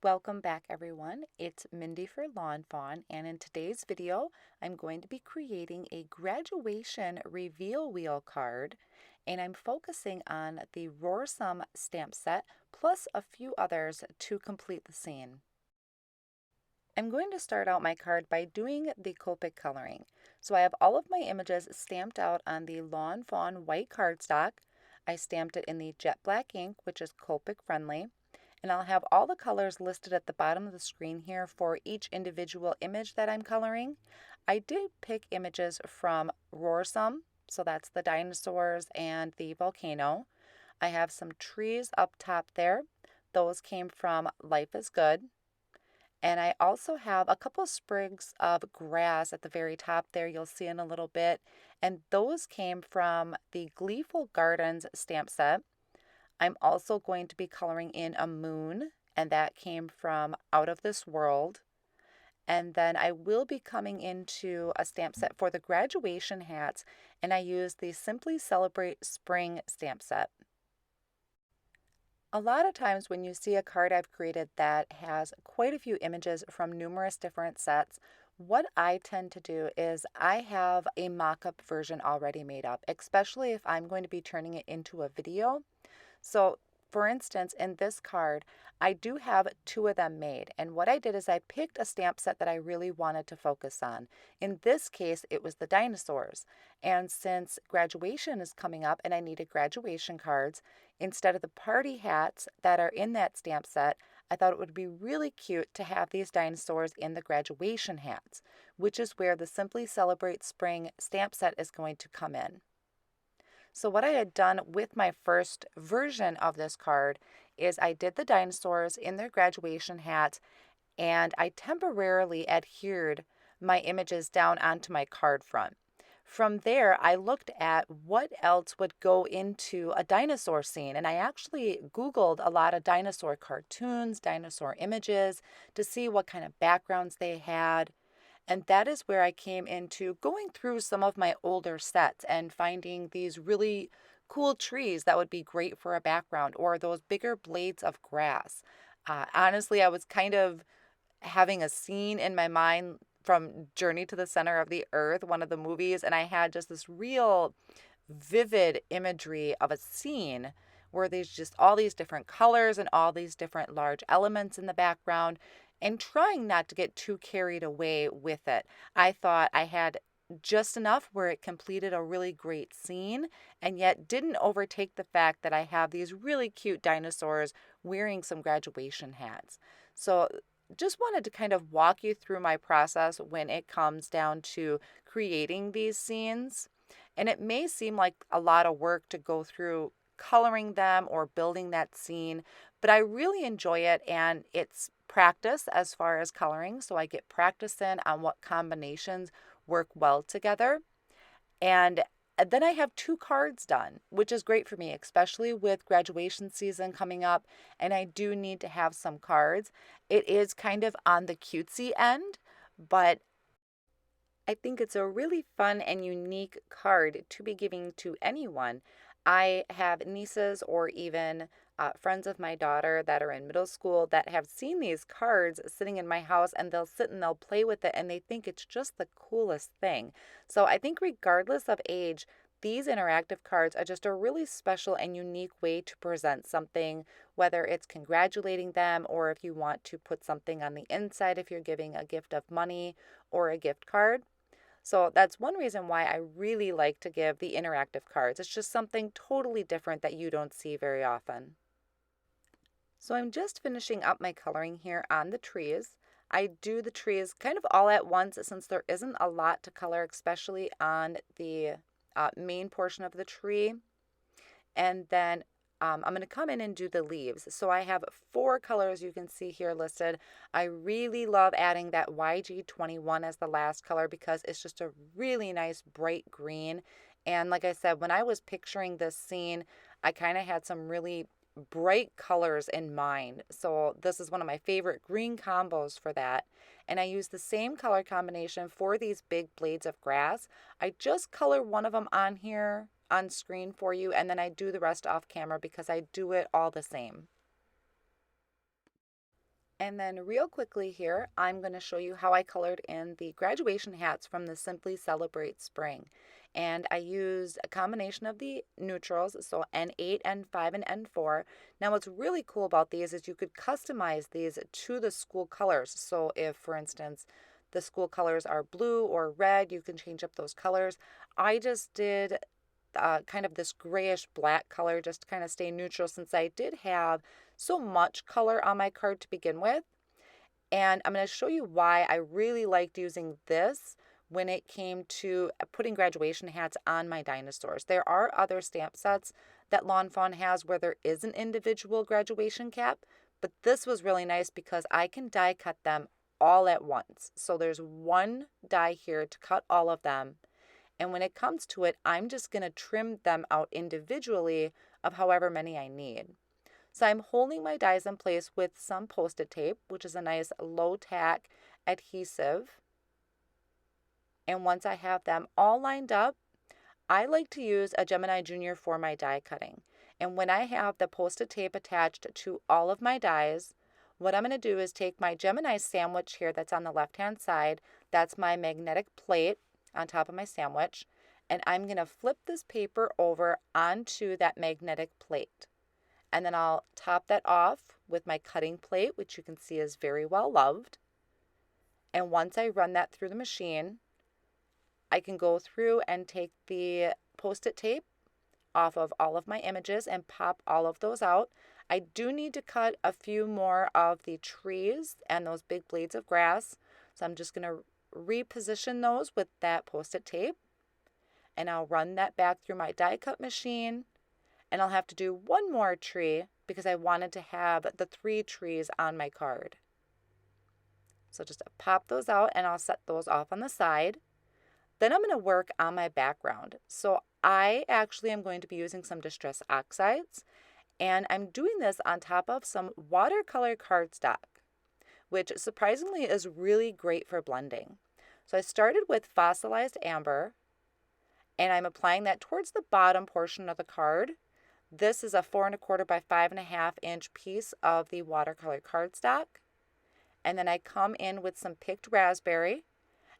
Welcome back everyone. It's Mindy for Lawn Fawn, and in today's video I'm going to be creating a graduation reveal wheel card, and I'm focusing on the Rawrsome stamp set plus a few others to complete the scene. I'm going to start out my card by doing the Copic coloring. So I have all of my images stamped out on the Lawn Fawn white cardstock. I stamped it in the jet black ink, which is Copic friendly. And I'll have all the colors listed at the bottom of the screen here for each individual image that I'm coloring. I did pick images from Rawrsome, so that's the dinosaurs and the volcano. I have some trees up top there. Those came from Life is Good. And I also have a couple sprigs of grass at the very top there, you'll see in a little bit. And those came from the Gleeful Gardens stamp set. I'm also going to be coloring in a moon, and that came from Out of This World. And then I will be coming into a stamp set for the graduation hats, and I use the Simply Celebrate Spring stamp set. A lot of times when you see a card I've created that has quite a few images from numerous different sets, what I tend to do is I have a mock-up version already made up, especially if I'm going to be turning it into a video. So for instance, in this card, I do have two of them made. And what I did is I picked a stamp set that I really wanted to focus on. In this case, it was the dinosaurs. And since graduation is coming up and I needed graduation cards, instead of the party hats that are in that stamp set, I thought it would be really cute to have these dinosaurs in the graduation hats, which is where the Simply Celebrate Spring stamp set is going to come in. So what I had done with my first version of this card is I did the dinosaurs in their graduation hats, and I temporarily adhered my images down onto my card front. From there, I looked at what else would go into a dinosaur scene, and I actually Googled a lot of dinosaur cartoons, dinosaur images to see what kind of backgrounds they had. And that is where I came into going through some of my older sets and finding these really cool trees that would be great for a background, or those bigger blades of grass. Honestly, I was kind of having a scene in my mind from Journey to the Center of the Earth, one of the movies, and I had just this real vivid imagery of a scene where there's just all these different colors and all these different large elements in the background, and trying not to get too carried away with it. I thought I had just enough where it completed a really great scene and yet didn't overtake the fact that I have these really cute dinosaurs wearing some graduation hats. So just wanted to kind of walk you through my process when it comes down to creating these scenes. And it may seem like a lot of work to go through coloring them or building that scene, but I really enjoy it, and it's practice as far as coloring. So I get practice in on what combinations work well together. And then I have two cards done, which is great for me, especially with graduation season coming up, and I do need to have some cards. It is kind of on the cutesy end, but I think it's a really fun and unique card to be giving to anyone. I have nieces or even friends of my daughter that are in middle school that have seen these cards sitting in my house, and they'll sit and they'll play with it and they think it's just the coolest thing. So I think regardless of age, these interactive cards are just a really special and unique way to present something, whether it's congratulating them or if you want to put something on the inside if you're giving a gift of money or a gift card. So that's one reason why I really like to give the interactive cards. It's just something totally different that you don't see very often. So I'm just finishing up my coloring here on the trees. I do the trees kind of all at once since there isn't a lot to color, especially on the main portion of the tree. And then I'm going to come in and do the leaves. So I have four colors you can see here listed. I really love adding that YG21 as the last color because it's just a really nice bright green. And like I said, when I was picturing this scene, I kind of had some really bright colors in mind. So this is one of my favorite green combos for that. And I use the same color combination for these big blades of grass. I just color one of them on here on screen for you, and then I do the rest off camera because I do it all the same. And then real quickly here, I'm going to show you how I colored in the graduation hats from the Simply Celebrate Spring. And I used a combination of the neutrals, so N8, N5, and N4. Now what's really cool about these is you could customize these to the school colors. So if, for instance, the school colors are blue or red, you can change up those colors. I just did kind of this grayish black color just to kind of stay neutral since I did have so much color on my card to begin with. And I'm going to show you why I really liked using this when it came to putting graduation hats on my dinosaurs. There are other stamp sets that Lawn Fawn has where there is an individual graduation cap, but this was really nice because I can die cut them all at once. So there's one die here to cut all of them. And when it comes to it, I'm just going to trim them out individually of however many I need. So I'm holding my dies in place with some Post-it tape, which is a nice low tack adhesive. And once I have them all lined up, I like to use a Gemini Junior for my die cutting. And when I have the Post-it tape attached to all of my dies, what I'm going to do is take my Gemini sandwich here that's on the left-hand side. That's my magnetic plate on top of my sandwich. And I'm going to flip this paper over onto that magnetic plate. And then I'll top that off with my cutting plate, which you can see is very well loved. And once I run that through the machine, I can go through and take the Post-it tape off of all of my images and pop all of those out. I do need to cut a few more of the trees and those big blades of grass. So I'm just going to reposition those with that Post-it tape. And I'll run that back through my die cut machine. And I'll have to do one more tree because I wanted to have the 3 trees on my card. So just pop those out and I'll set those off on the side. Then I'm going to work on my background. So I actually am going to be using some Distress Oxides, and I'm doing this on top of some watercolor cardstock, which surprisingly is really great for blending. So I started with Fossilized Amber, and I'm applying that towards the bottom portion of the card. This is a 4 1/4 by 5 1/2 inch piece of the watercolor cardstock. And then I come in with some picked raspberry,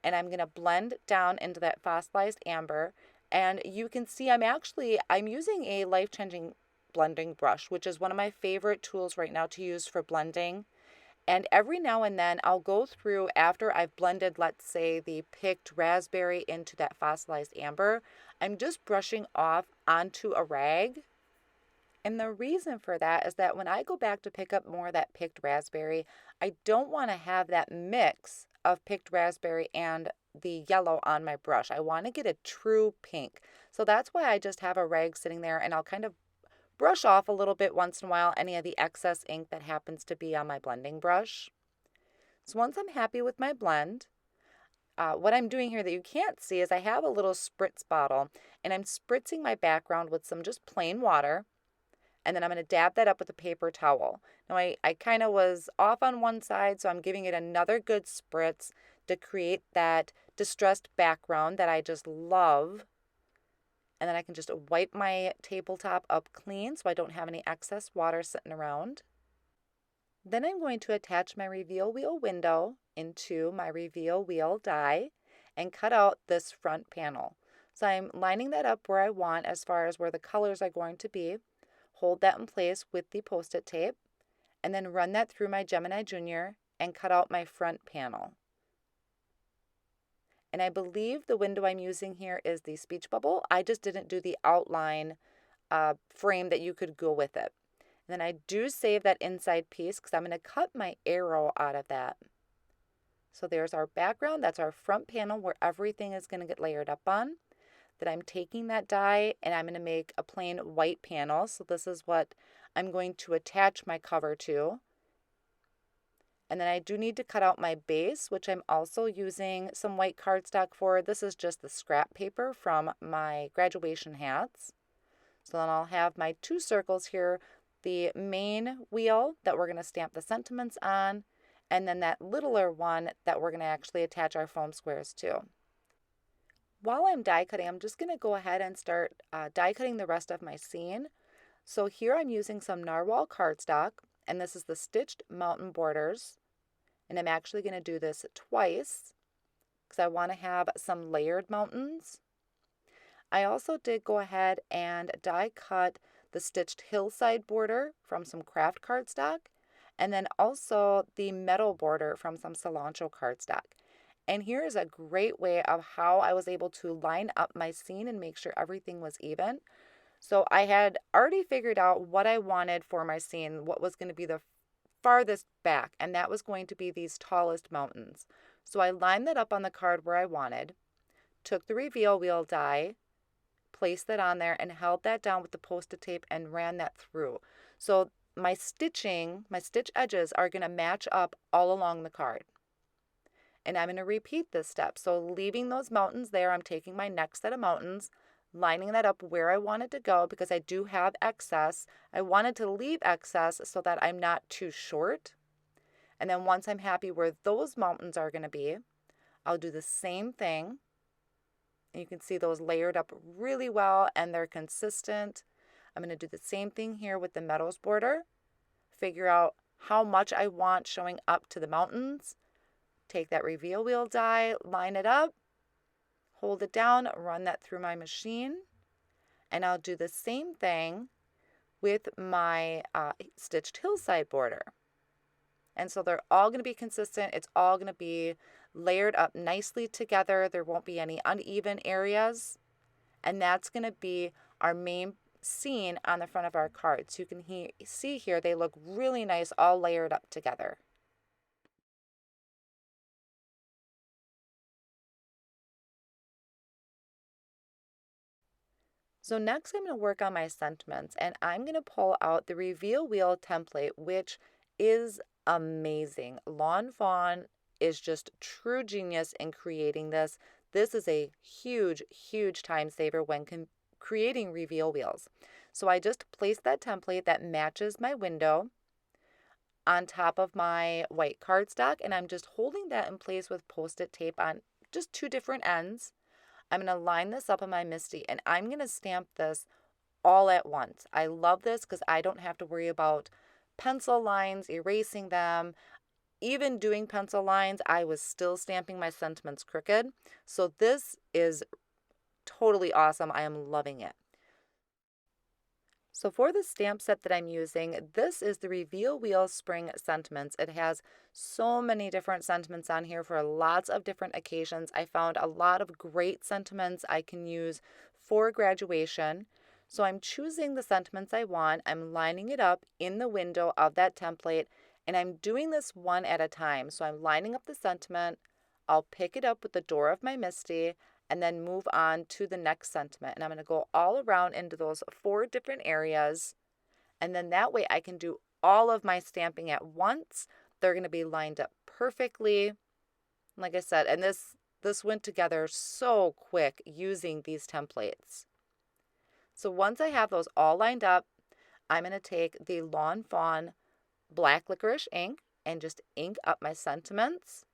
and I'm going to blend down into that Fossilized Amber. And you can see I'm using a life-changing blending brush, which is one of my favorite tools right now to use for blending. And every now and then I'll go through after I've blended, let's say, the picked raspberry into that Fossilized Amber. I'm just brushing off onto a rag. And the reason for that is that when I go back to pick up more of that picked raspberry, I don't want to have that mix of picked raspberry and the yellow on my brush. I want to get a true pink. So that's why I just have a rag sitting there, and I'll kind of brush off a little bit once in a while any of the excess ink that happens to be on my blending brush. So once I'm happy with my blend, what I'm doing here that you can't see is I have a little spritz bottle, and I'm spritzing my background with some just plain water. And then I'm going to dab that up with a paper towel. Now I kind of was off on one side, so I'm giving it another good spritz to create that distressed background that I just love. And then I can just wipe my tabletop up clean so I don't have any excess water sitting around. Then I'm going to attach my reveal wheel window into my reveal wheel die and cut out this front panel. So I'm lining that up where I want as far as where the colors are going to be. Hold that in place with the Post-it tape, and then run that through my Gemini Junior and cut out my front panel. And I believe the window I'm using here is the speech bubble. I just didn't do the outline frame that you could go with it. And then I do save that inside piece because I'm going to cut my arrow out of that. So there's our background. That's our front panel where everything is going to get layered up on. That I'm taking that die and I'm going to make a plain white panel. So this is what I'm going to attach my cover to. And then I do need to cut out my base, which I'm also using some white cardstock for. This is just the scrap paper from my graduation hats. So then I'll have my 2 circles here, the main wheel that we're going to stamp the sentiments on, and then that littler one that we're going to actually attach our foam squares to. While I'm die cutting, I'm just going to go ahead and start die cutting the rest of my scene. So here I'm using some narwhal cardstock, and this is the Stitched Mountain Borders. And I'm actually going to do this twice because I want to have some layered mountains. I also did go ahead and die cut the stitched hillside border from some craft cardstock, and then also the metal border from some cilantro cardstock. And here is a great way of how I was able to line up my scene and make sure everything was even. So I had already figured out what I wanted for my scene, what was going to be the farthest back, and that was going to be these tallest mountains. So I lined that up on the card where I wanted, took the reveal wheel die, placed that on there, and held that down with the Post-it tape and ran that through. So my stitch edges are going to match up all along the card. And I'm going to repeat this step. So leaving those mountains there, I'm taking my next set of mountains, lining that up where I wanted to go because I do have excess. I wanted to leave excess so that I'm not too short. And then once I'm happy where those mountains are going to be, I'll do the same thing. And you can see those layered up really well and they're consistent. I'm going to do the same thing here with the meadows border. Figure out how much I want showing up to the mountains. Take that reveal wheel die, line it up, hold it down, run that through my machine. And I'll do the same thing with my stitched hillside border. And so they're all going to be consistent. It's all going to be layered up nicely together. There won't be any uneven areas. And that's going to be our main scene on the front of our card. So you can see here they look really nice all layered up together. So next I'm going to work on my sentiments, and I'm going to pull out the reveal wheel template, which is amazing. Lawn Fawn is just true genius in creating this. This is a huge, huge time saver when creating reveal wheels. So I just placed that template that matches my window on top of my white cardstock, and I'm just holding that in place with Post-it tape on just two different ends. I'm going to line this up on my MISTI, and I'm going to stamp this all at once. I love this because I don't have to worry about pencil lines, erasing them. Even doing pencil lines, I was still stamping my sentiments crooked. So this is totally awesome. I am loving it. So for the stamp set that I'm using, this is the Reveal Wheel Spring Sentiments. It has so many different sentiments on here for lots of different occasions. I found a lot of great sentiments I can use for graduation. So I'm choosing the sentiments I want. I'm lining it up in the window of that template, and I'm doing this one at a time. So I'm lining up the sentiment. I'll pick it up with the door of my MISTI, and then move on to the next sentiment. And I'm going to go all around into those 4 different areas. And then that way I can do all of my stamping at once. They're going to be lined up perfectly. Like I said, and this went together so quick using these templates. So once I have those all lined up, I'm going to take the Lawn Fawn black licorice ink and just ink up my sentiments.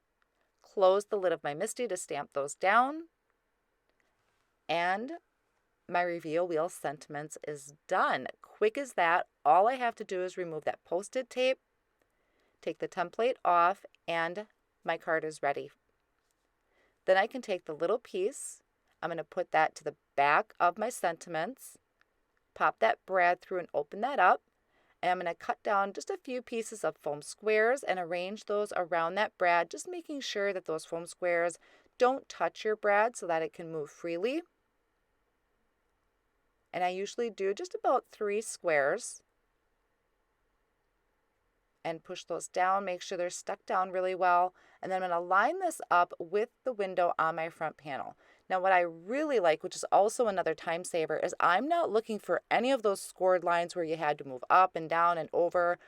Close the lid of my MISTI to stamp those down. And my reveal wheel sentiments is done. Quick as that. All I have to do is remove that Post-it tape, take the template off, and my card is ready. Then I can take the little piece. I'm going to put that to the back of my sentiments, pop that brad through and open that up. And I'm going to cut down just a few pieces of foam squares and arrange those around that brad, just making sure that those foam squares don't touch your brad so that it can move freely. And I usually do just about 3 squares and push those down, make sure they're stuck down really well. And then I'm going to line this up with the window on my front panel. Now what I really like, which is also another time saver, is I'm not looking for any of those scored lines where you had to move up and down and over.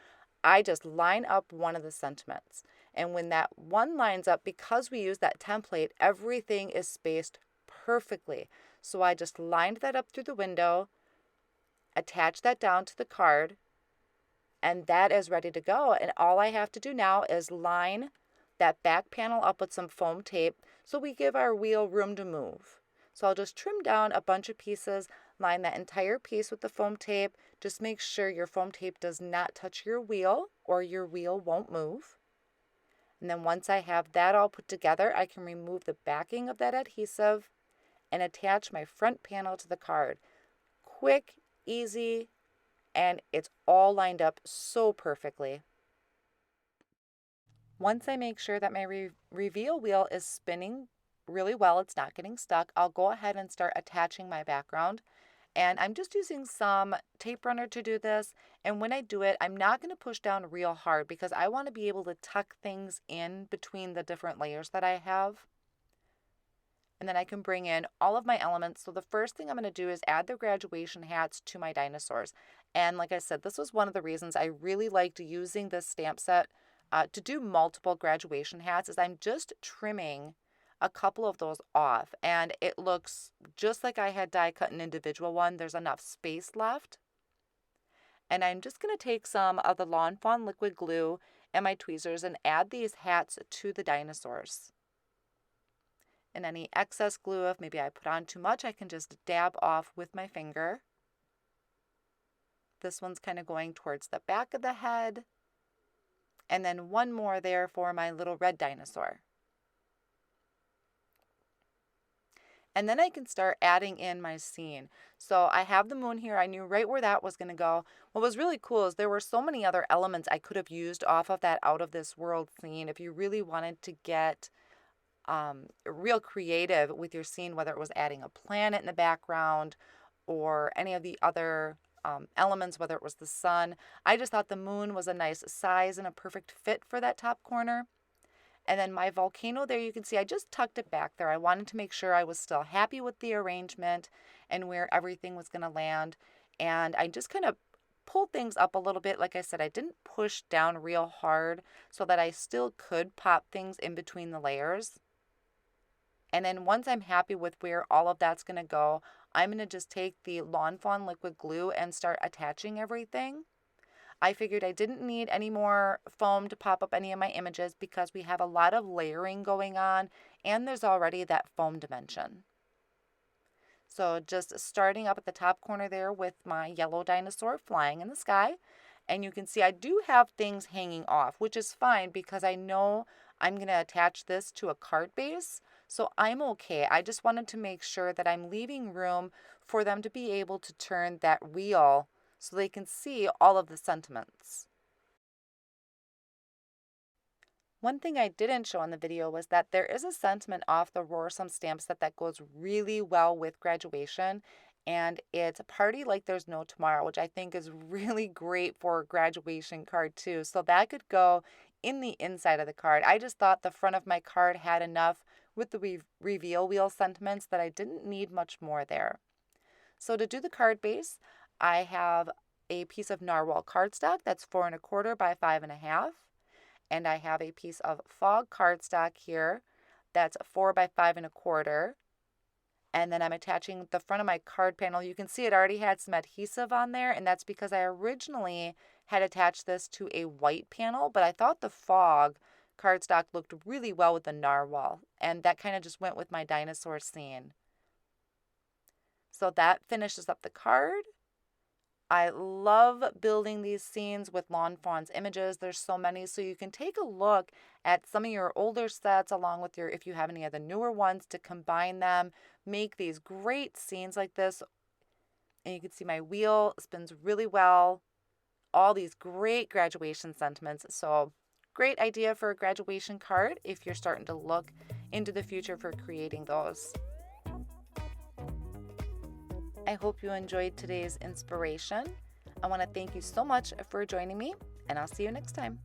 I just line up one of the sentiments. And when that one lines up, because we use that template, everything is spaced perfectly. So I just lined that up through the window, attach that down to the card, and that is ready to go. And all I have to do now is line that back panel up with some foam tape so we give our wheel room to move. So I'll just trim down a bunch of pieces, line that entire piece with the foam tape, Just make sure your foam tape does not touch your wheel or your wheel won't move. And then once I have that all put together, I can remove the backing of that adhesive and attach my front panel to the card. Quick, easy, and it's all lined up so perfectly. Once I make sure that my reveal wheel is spinning really well, it's not getting stuck, I'll go ahead and start attaching my background. And I'm just using some tape runner to do this. And when I do it, I'm not going to push down real hard because I want to be able to tuck things in between the different layers that I have. And then I can bring in all of my elements. So the first thing I'm going to do is add the graduation hats to my dinosaurs. And like I said, this was one of the reasons I really liked using this stamp set to do multiple graduation hats, is I'm just trimming a couple of those off, and it looks just like I had die cut an individual one. There's enough space left. And I'm just going to take some of the Lawn Fawn liquid glue and my tweezers and add these hats to the dinosaurs. And any excess glue, if maybe I put on too much, I can just dab off with my finger. This one's kind of going towards the back of the head. And then one more there for my little red dinosaur. And then I can start adding in my scene. So I have the moon here. I knew right where that was going to go. What was really cool is there were so many other elements I could have used off of that out of this world scene. If you really wanted to get real creative with your scene, whether it was adding a planet in the background or any of the other elements, whether it was the sun, I just thought the moon was a nice size and a perfect fit for that top corner. And then my volcano there, you can see I just tucked it back there. I wanted to make sure I was still happy with the arrangement and where everything was going to land. And I just kind of pulled things up a little bit. Like I said, I didn't push down real hard so that I still could pop things in between the layers. And then once I'm happy with where all of that's going to go, I'm going to just take the Lawn Fawn liquid glue and start attaching everything. I figured I didn't need any more foam to pop up any of my images because we have a lot of layering going on and there's already that foam dimension. So just starting up at the top corner there with my yellow dinosaur flying in the sky. And you can see I do have things hanging off, which is fine because I know I'm going to attach this to a card base. So I'm okay. I just wanted to make sure that I'm leaving room for them to be able to turn that wheel so they can see all of the sentiments. One thing I didn't show in the video was that there is a sentiment off the Rawrsome stamp set that goes really well with graduation, and it's a party like there's no tomorrow, which I think is really great for a graduation card too. So that could go in the inside of the card. I just thought the front of my card had enough with the reveal wheel sentiments that I didn't need much more there. So to do the card base, I have a piece of narwhal cardstock that's 4 1/4 by 5 1/2, and I have a piece of fog cardstock here that's 4 by 5 1/4, and then I'm attaching the front of my card panel. You can see it already had some adhesive on there, and that's because I originally had attached this to a white panel, but I thought the fog cardstock looked really well with the narwhal, and that kind of just went with my dinosaur scene. So that finishes up the card. I love building these scenes with Lawn Fawn's images. There's so many, so you can take a look at some of your older sets along with if you have any of the newer ones, to combine them, make these great scenes like this. And you can see my wheel spins really well. All these great graduation sentiments. So great idea for a graduation card if you're starting to look into the future for creating those. I hope you enjoyed today's inspiration. I want to thank you so much for joining me, and I'll see you next time.